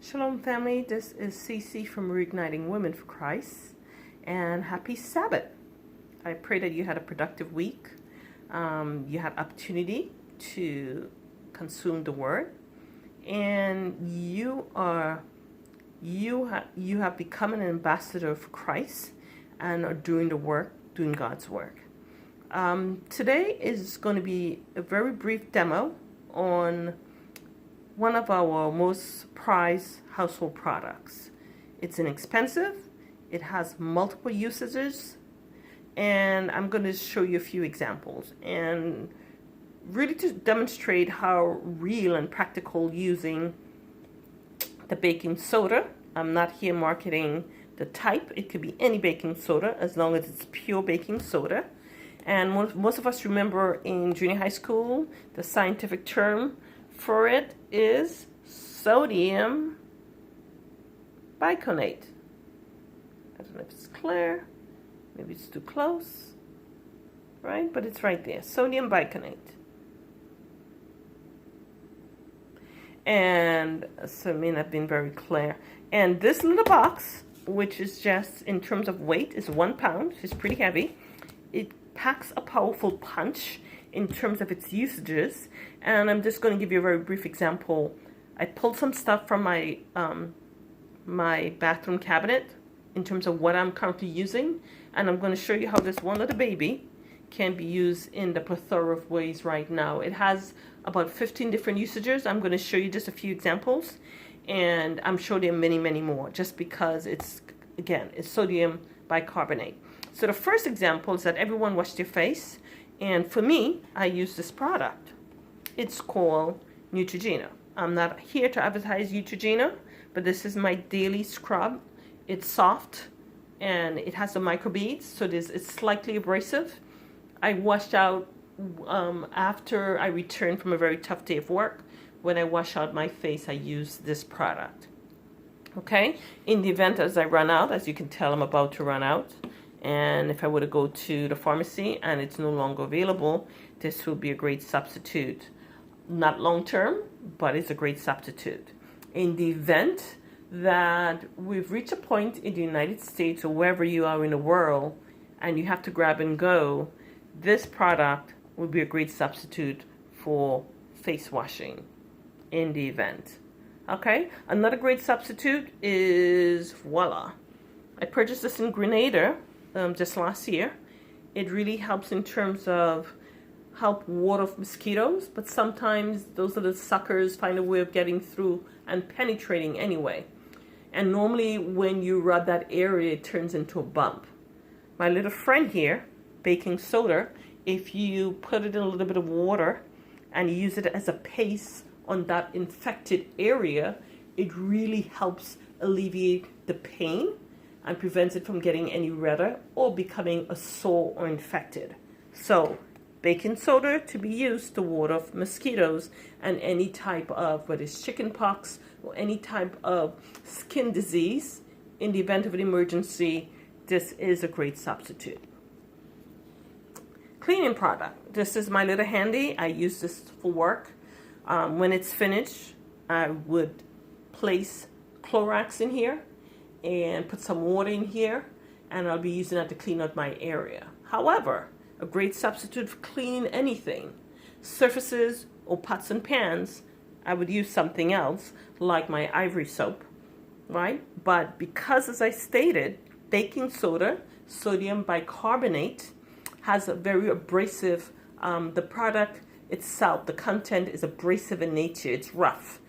Shalom family, this is Cece from Reigniting Women for Christ, and happy Sabbath. I pray that you had a productive week. You had opportunity to consume the word, and you have become an ambassador for Christ and are doing the work, doing God's work. Today is going to be a very brief demo on one of our most prized household products. It's inexpensive, it has multiple usages, and I'm going to show you a few examples and really to demonstrate how real and practical using the baking soda. I'm not here marketing the type. It could be any baking soda as long as it's pure baking soda. And most of us remember in junior high school, the scientific term for it is sodium bicarbonate. I don't know if it's clear. Maybe it's too close. Right? But it's right there. Sodium bicarbonate. And so it may not have been very clear. And this little box, which is just in terms of weight, is 1 pound. It's pretty heavy. It packs a powerful punch in terms of its usages, and I'm just going to give you a very brief example. I pulled some stuff from my my bathroom cabinet in terms of what I'm currently using, and I'm going to show you how this one little baby can be used in the plethora of ways right now. It has about 15 different usages. I'm going to show you just a few examples, and I'm sure there are many, many more, just because it's sodium bicarbonate. So the first example is that everyone wash their face. And for me, I use this product. It's called Neutrogena. I'm not here to advertise Neutrogena, but this is my daily scrub. It's soft and it has the microbeads, so it's slightly abrasive. I washed out after I returned from a very tough day of work. When I wash out my face, I use this product. Okay? In the event as I run out, as you can tell, I'm about to run out. And if I were to go to the pharmacy and it's no longer available, this would be a great substitute. Not long term, but it's a great substitute. In the event that we've reached a point in the United States or wherever you are in the world and you have to grab and go, this product would be a great substitute for face washing in the event. Okay, another great substitute is voila. I purchased this in Grenada just last year. It really helps in terms of help ward off mosquitoes, but sometimes those little suckers find a way of getting through and penetrating anyway. And normally when you rub that area, it turns into a bump. My little friend here, baking soda, if you put it in a little bit of water and use it as a paste on that infected area, it really helps alleviate the pain and prevents it from getting any redder or becoming a sore or infected. So, baking soda to be used to ward off mosquitoes and any type of, whether it's chicken pox or any type of skin disease. In the event of an emergency, this is a great substitute. Cleaning product. This is my little handy. I use this for work. When it's finished, I would place Clorox in here and put some water in here, and I'll be using that to clean out my area. However, a great substitute for cleaning anything, surfaces or pots and pans, I would use something else like my ivory soap, right? But because, as I stated, baking soda, sodium bicarbonate, has a very abrasive, the product itself, the content is abrasive in nature, it's rough.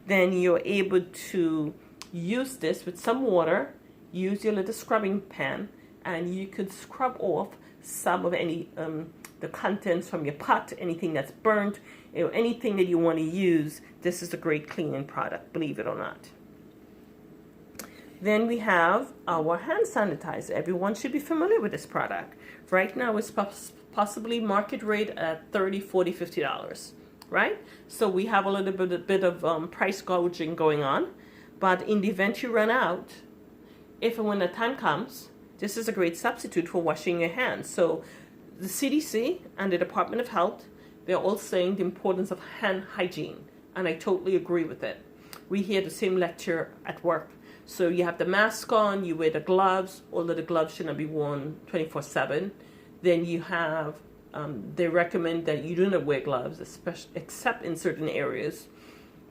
Then you're able to use this with some water, use your little scrubbing pan, and you could scrub off some of any the contents from your pot, anything that's burnt, anything that you want to use. This is a great cleaning product, believe it or not. Then we have our hand sanitizer. Everyone should be familiar with this product. Right now it's possibly market rate at $30, $40, $50, right? So we have a little bit of price gouging going on. But in the event you run out, if and when the time comes, this is a great substitute for washing your hands. So the CDC and the Department of Health, they're all saying the importance of hand hygiene, and I totally agree with it. we hear the same lecture at work. So you have the mask on, you wear the gloves, although the gloves should not be worn 24/7. Then you have, they recommend that you do not wear gloves, especially except in certain areas.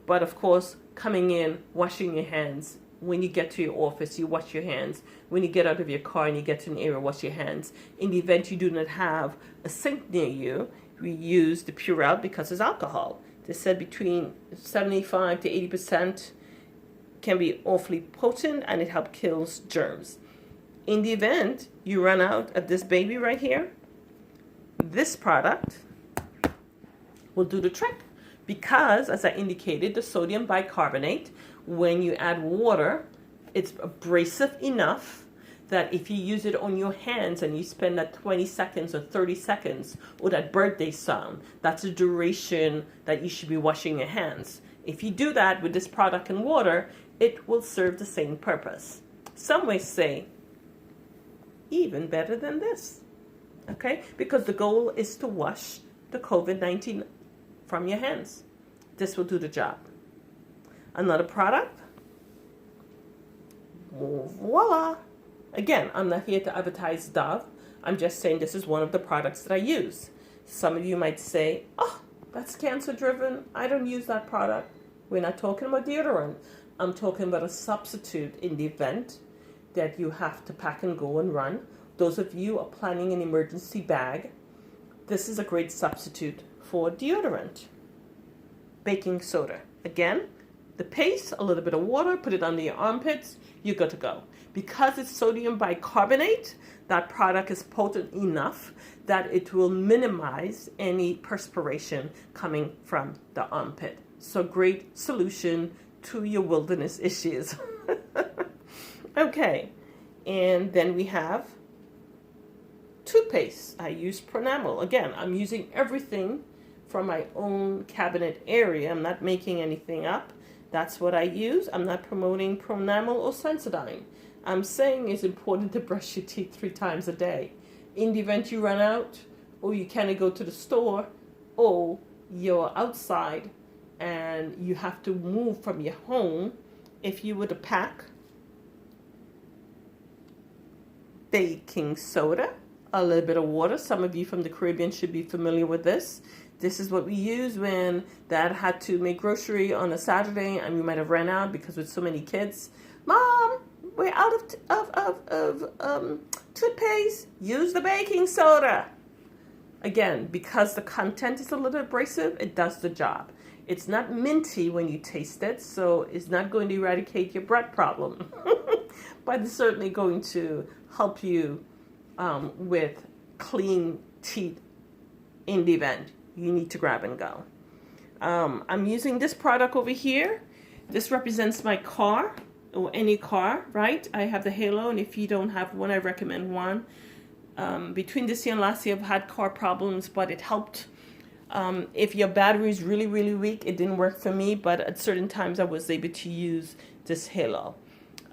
But of course, coming in, washing your hands. When you get to your office, you wash your hands. When you get out of your car and you get to an area, wash your hands. In the event you do not have a sink near you, we use the Purell because it's alcohol. They said between 75 to 80% can be awfully potent, and it helps kill germs. In the event you run out of this baby right here, this product will do the trick. Because, as I indicated, the sodium bicarbonate, when you add water, it's abrasive enough that if you use it on your hands and you spend that 20 seconds or 30 seconds, or that birthday sound, that's the duration that you should be washing your hands. If you do that with this product and water, it will serve the same purpose. Some may say, even better than this, okay? Because the goal is to wash the COVID-19 from your hands. This will do the job. Another product, voila. Again, I'm not here to advertise Dove. I'm just saying this is one of the products that I use. Some of you might say, oh, that's cancer driven. I don't use that product. We're not talking about deodorant. I'm talking about a substitute in the event that you have to pack and go and run. Those of you are planning an emergency bag, this is a great substitute for deodorant. Baking soda. Again, the paste, a little bit of water, put it under your armpits, you're good to go. Because it's sodium bicarbonate, that product is potent enough that it will minimize any perspiration coming from the armpit. So great solution to your wilderness issues. Okay, and then we have toothpaste. I use Pronamel. Again, I'm using everything from my own cabinet area. I'm not making anything up. That's what I use. I'm not promoting Pronamel or Sensodyne. I'm saying it's important to brush your teeth 3 times a day. In the event you run out, or you can't go to the store, or you're outside and you have to move from your home, if you were to pack baking soda, a little bit of water. Some of you from the Caribbean should be familiar with this. This is what we use when Dad had to make grocery on a Saturday and we might have ran out because with so many kids. Mom, we're out of toothpaste. Use the baking soda. Again, because the content is a little abrasive, it does the job. It's not minty when you taste it, so it's not going to eradicate your breath problem. But it's certainly going to help you with clean teeth in the event you need to grab and go. I'm using this product over here. This represents my car, or any car, right? I have the Halo, and if you don't have one, I recommend one. Between this year and last year, I've had car problems, but it helped. If your battery is really, really weak, it didn't work for me, but at certain times I was able to use this Halo.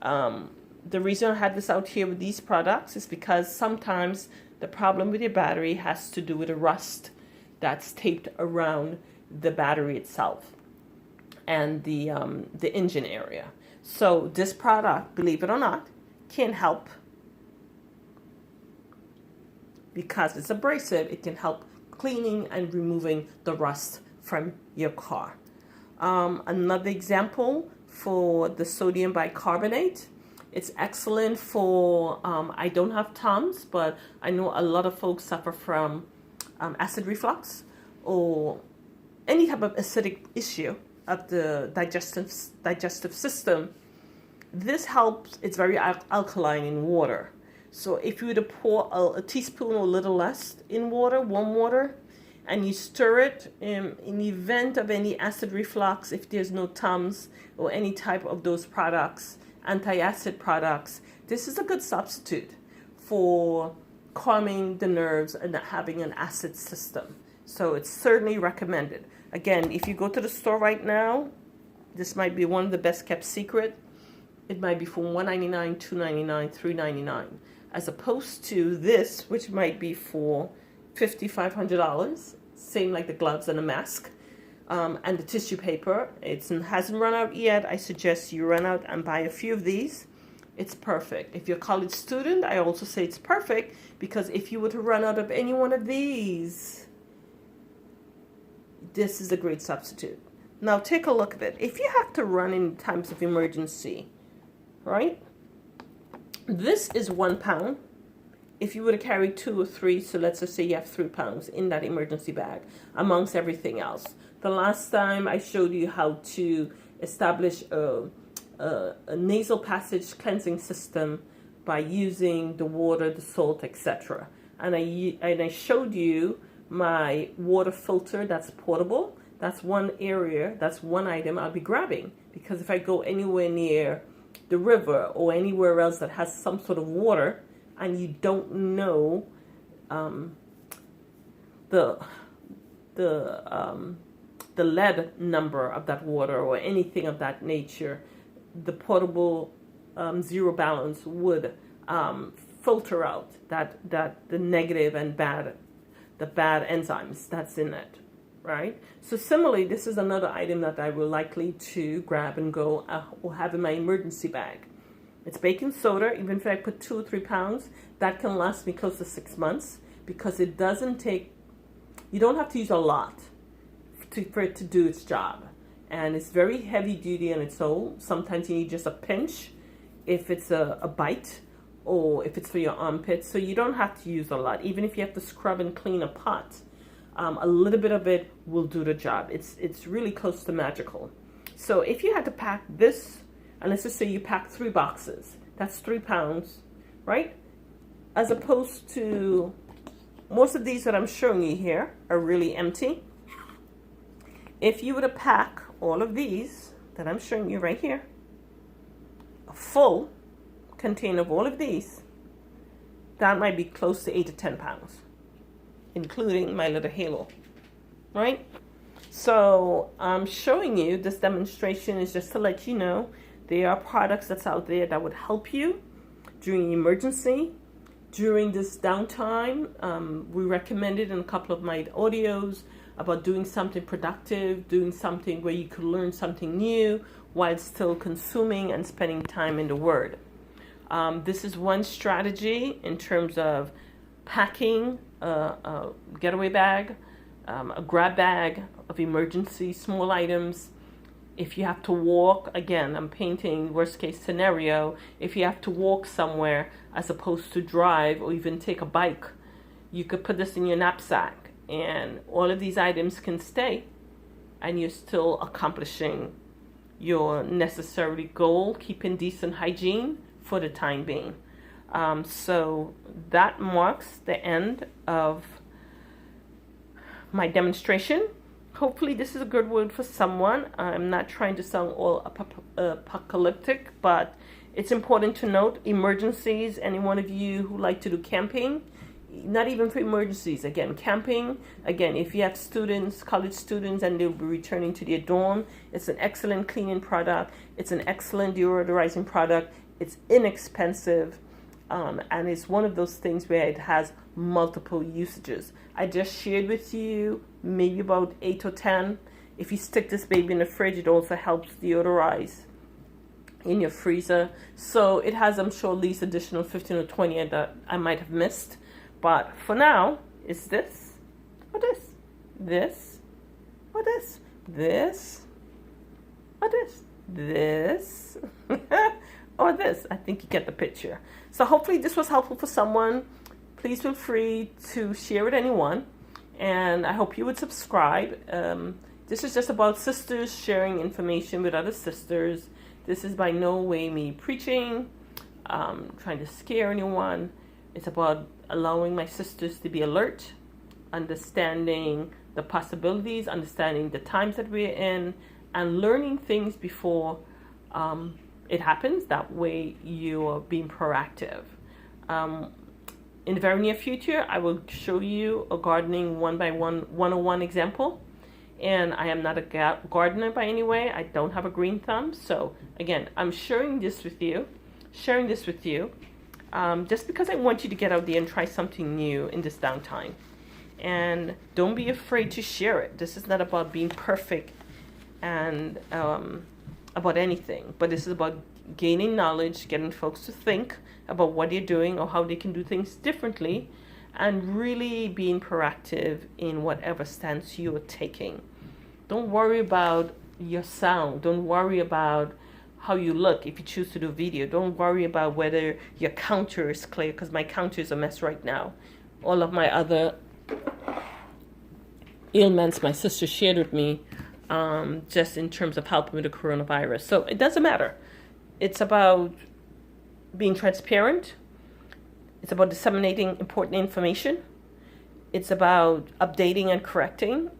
The reason I had this out here with these products is because sometimes the problem with your battery has to do with the rust that's taped around the battery itself and the engine area. So this product, believe it or not, can help. Because it's abrasive, it can help cleaning and removing the rust from your car. Another example for the sodium bicarbonate. It's excellent for, I don't have Tums, but I know a lot of folks suffer from acid reflux or any type of acidic issue of the digestive system. This helps. It's very alkaline in water. So if you were to pour a teaspoon or a little less in water, warm water, and you stir it in the event of any acid reflux, if there's no Tums or any type of those products, anti-acid products, this is a good substitute for calming the nerves and not having an acid system. So it's certainly recommended. Again, if you go to the store right now, this might be one of the best kept secret. It might be for $1.99, $2.99, $3.99, as opposed to this, which might be for $500, same like the gloves and the mask. and the tissue paper. It hasn't run out yet. I suggest you run out and buy a few of these. It's perfect. If you're a college student, I also say it's perfect, because if you were to run out of any one of these, this is a great substitute. Now take a look at it. If you have to run in times of emergency, right? This is 1 pound. If you were to carry 2 or 3, so let's just say you have 3 pounds in that emergency bag, amongst everything else. The last time I showed you how to establish a nasal passage cleansing system by using the water, the salt, etc. And I showed you my water filter that's portable. That's one area, that's one item I'll be grabbing, because if I go anywhere near the river or anywhere else that has some sort of water and you don't know the lead number of that water or anything of that nature, the portable zero balance would filter out the negative and the bad enzymes that's in it, right? So similarly, this is another item that I will likely to grab and go or have in my emergency bag. It's baking soda. Even if I put 2 or 3 pounds, that can last me close to 6 months, because it doesn't take, you don't have to use a lot for it to do its job. And it's very heavy duty on its own. Sometimes you need just a pinch if it's a bite, or if it's for your armpits. So you don't have to use a lot. Even if you have to scrub and clean a pot, a little bit of it will do the job. It's really close to magical. So if you had to pack this, and let's just say you pack 3 boxes, that's 3 pounds, right? As opposed to most of these that I'm showing you here are really empty. If you were to pack all of these that I'm showing you right here, a full container of all of these, that might be close to 8 to 10 pounds, including my little halo, right? So I'm showing you this demonstration is just to let you know there are products that's out there that would help you during emergency, during this downtime. We recommended in a couple of my audios about doing something productive, doing something where you could learn something new while still consuming and spending time in the Word. This is one strategy in terms of packing a getaway bag, a grab bag of emergency small items. If you have to walk, again, I'm painting worst case scenario, if you have to walk somewhere as opposed to drive or even take a bike, you could put this in your knapsack and all of these items can stay and you're still accomplishing your necessary goal, keeping decent hygiene for the time being. So that marks the end of my demonstration. Hopefully this is a good word for someone. I'm not trying to sound all apocalyptic, but it's important to note emergencies. Any one of you who like to do camping, not even for emergencies, again, camping, again, if you have students, college students, and they'll be returning to their dorm, it's an excellent cleaning product. It's an excellent deodorizing product. It's inexpensive. And it's one of those things where it has multiple usages. I just shared with you maybe about 8 or 10. If you stick this baby in the fridge, it also helps deodorize in your freezer. So it has, I'm sure, at least additional 15 or 20 that I might have missed. But for now, it's this or this, this or this, this or this or this. I think you get the picture. So hopefully this was helpful for someone. Please feel free to share with anyone. And I hope you would subscribe. This is just about sisters sharing information with other sisters. This is by no way me preaching, trying to scare anyone. It's about allowing my sisters to be alert, understanding the possibilities, understanding the times that we're in, and learning things before it happens. That way you're being proactive. In the very near future, I will show you a gardening 101 example. And I am not a gardener by any way. I don't have a green thumb. So again, I'm sharing this with you, just because I want you to get out there and try something new in this downtime. and don't be afraid to share it. This is not about being perfect and about anything, but this is about gaining knowledge, getting folks to think about what they're doing or how they can do things differently, and really being proactive in whatever stance you're taking. Don't worry about your sound. Don't worry about how you look if you choose to do video. Don't worry about whether your counter is clear, because my counter is a mess right now. All of my other ailments my sister shared with me, just in terms of helping with the coronavirus. So it doesn't matter. It's about being transparent. It's about disseminating important information. It's about updating and correcting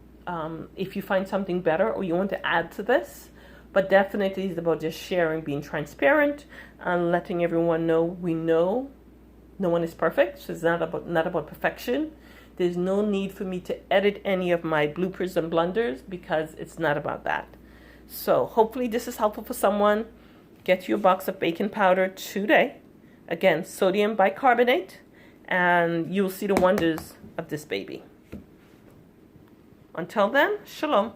if you find something better or you want to add to this. But definitely it's about just sharing, being transparent, and letting everyone know we know no one is perfect. So it's not about perfection. There's no need for me to edit any of my bloopers and blunders, because it's not about that. So hopefully this is helpful for someone. Get you a box of baking powder today. Again, sodium bicarbonate, and you'll see the wonders of this baby. Until then, shalom.